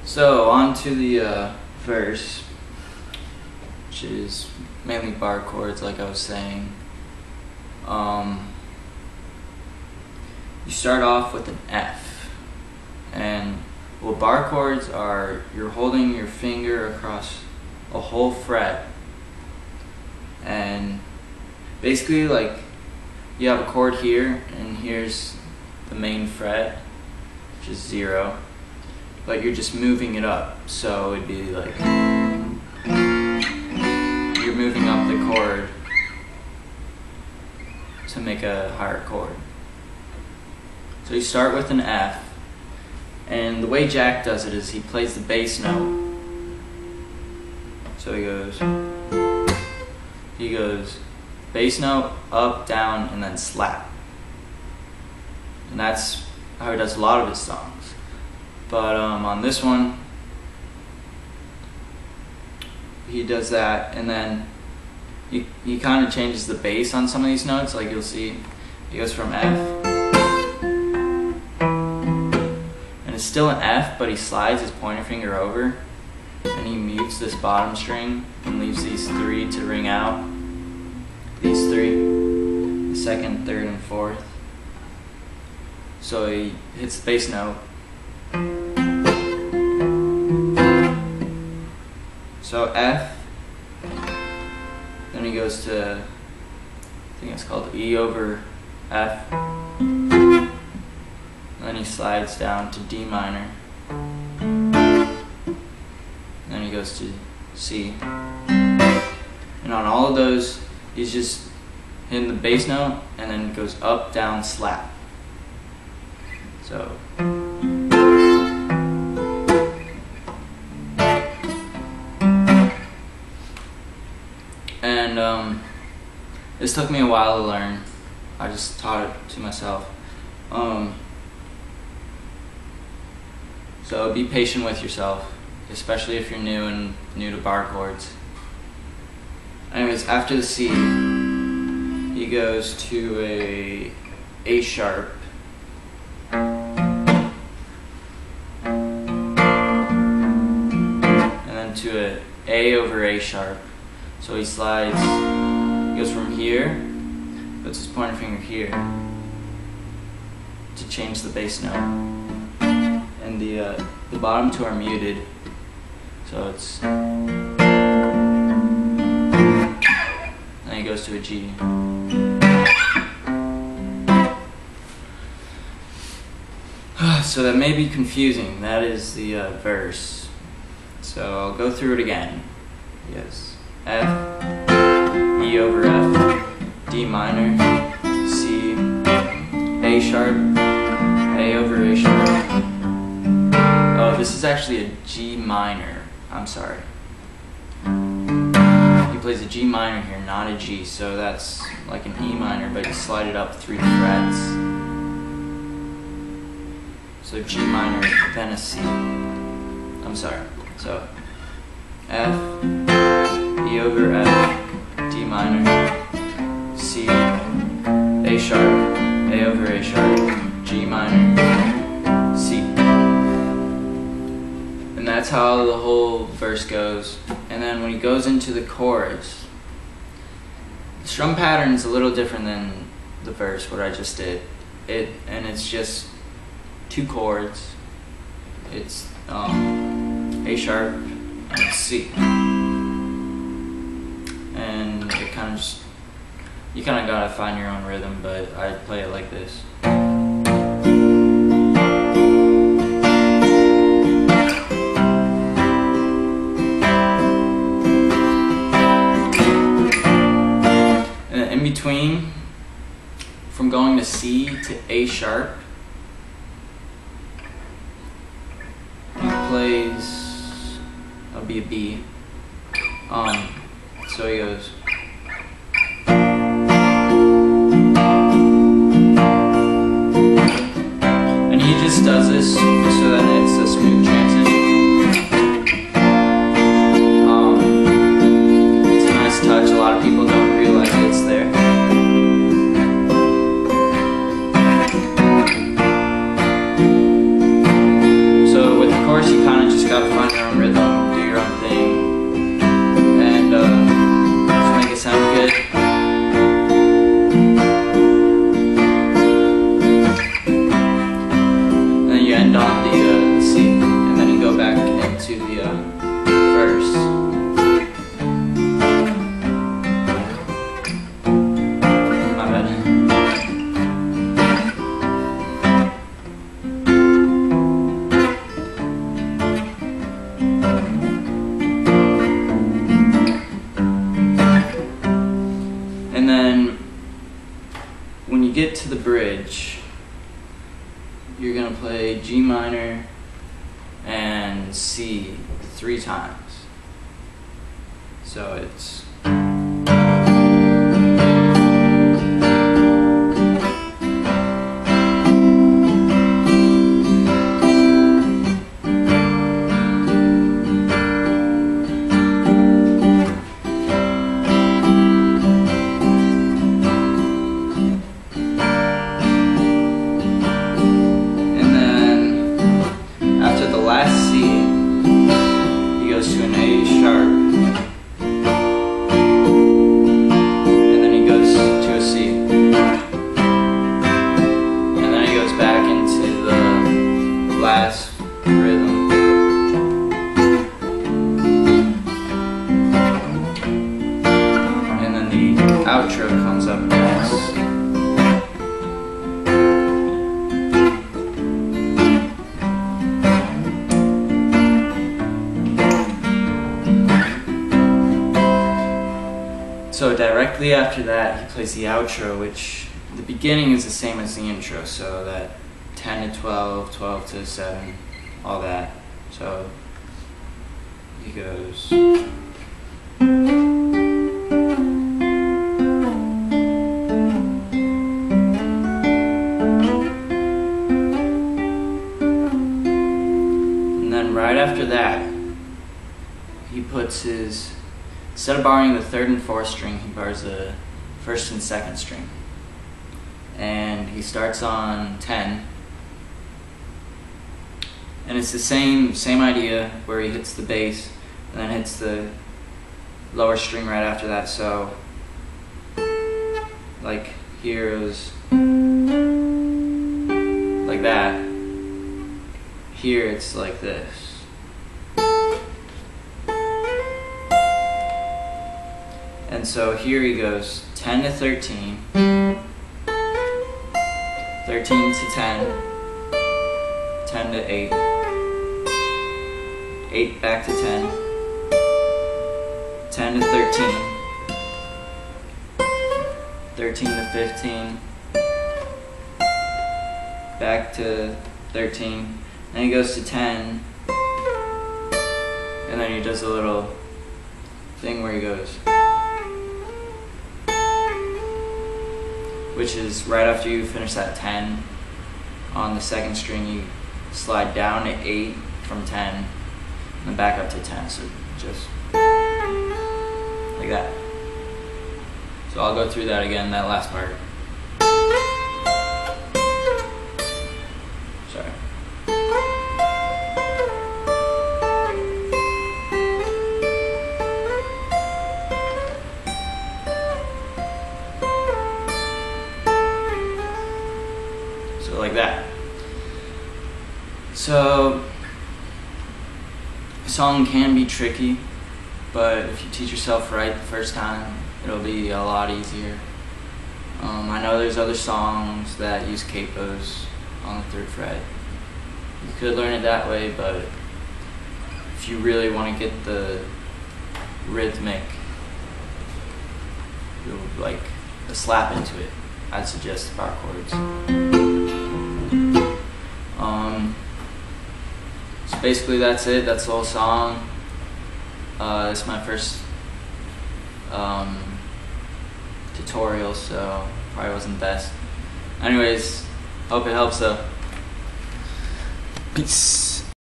So on to the verse, which is mainly bar chords, like I was saying. You start off with an F, and well, bar chords are you're holding your finger across a whole fret, and basically like you have a chord here, and here's the main fret, which is 0. But you're just moving it up, so it'd be like you're moving up the chord to make a higher chord. So you start with an F, and the way Jack does it is he plays the bass note. So he goes bass note, up, down, and then slap. And that's how he does a lot of his songs. But on this one, he does that, and then he kind of changes the bass on some of these notes. Like you'll see, he goes from F, and it's still an F, but he slides his pointer finger over, and he mutes this bottom string and leaves these 3 to ring out. These 3, the 2nd, 3rd, and 4th. So he hits the bass note. So F, then he goes to, I think it's called E over F, and then he slides down to D minor, and then he goes to C, and on all of those he's just hitting the bass note and then goes up, down, slap. So this took me a while to learn. I just taught it to myself. So be patient with yourself, especially if you're new to bar chords. Anyways, after the C, he goes to A sharp, and then to A over A sharp. So he slides, he goes from here, puts his pointer finger here to change the bass note, and the bottom two are muted, so it's, then he goes to a G. So that may be confusing. That is the verse. So I'll go through it again. Yes. F, E over F, D minor, C, A sharp, A over A sharp. Oh, this is actually a G minor. I'm sorry. He plays a G minor here, not a G, so that's like an E minor, but you slide it up 3 frets. So G minor, then a C. I'm sorry. So F, E over F, D minor, C, A sharp, A over A sharp, G minor, C. And that's how the whole verse goes. And then when he goes into the chorus, the strum pattern is a little different than the verse, what I just did. And it's just 2 chords. It's A sharp and C. And it kind of just, you kind of gotta find your own rhythm, but I play it like this. And in between, from going to C to A sharp, he plays, that'll be a B. So he goes. And he just does this so that it's a smooth transition. It's a nice touch. A lot of people don't realize it's there. So with the chorus, you kind of just gotta to the first. My bad. And then when you get to the bridge, you're gonna play G minor and C 3 times. So it's to an A sharp, and then he goes to a C, and then he goes back into the last rhythm, and then the outro comes up next. So directly after that, he plays the outro, which the beginning is the same as the intro, so that 10 to 12, 12 to 7, all that. So he goes. And then right after that, he puts his, instead of borrowing the 3rd and 4th string, he borrows the 1st and 2nd string. And he starts on 10. And it's the same idea where he hits the bass and then hits the lower string right after that. So like here it was like that. Here it's like this. And so here he goes 10 to 13, 13 to 10, 10 to 8, 8 back to 10, 10 to 13, 13 to 15, back to 13, then he goes to 10, and then he does a little thing where he goes, which is right after you finish that 10 on the 2nd string, you slide down to 8 from 10 and then back up to 10, so just like that. So I'll go through that again, that last part. Sorry. Like that. So a song can be tricky, but if you teach yourself right the first time, it'll be a lot easier. I know there's other songs that use capos on the 3rd fret. You could learn it that way, but if you really want to get the rhythmic, like a slap into it, I'd suggest the bar chords. So basically that's it, that's the whole song. It's my first tutorial, so probably wasn't the best. Anyways, hope it helps though. Peace.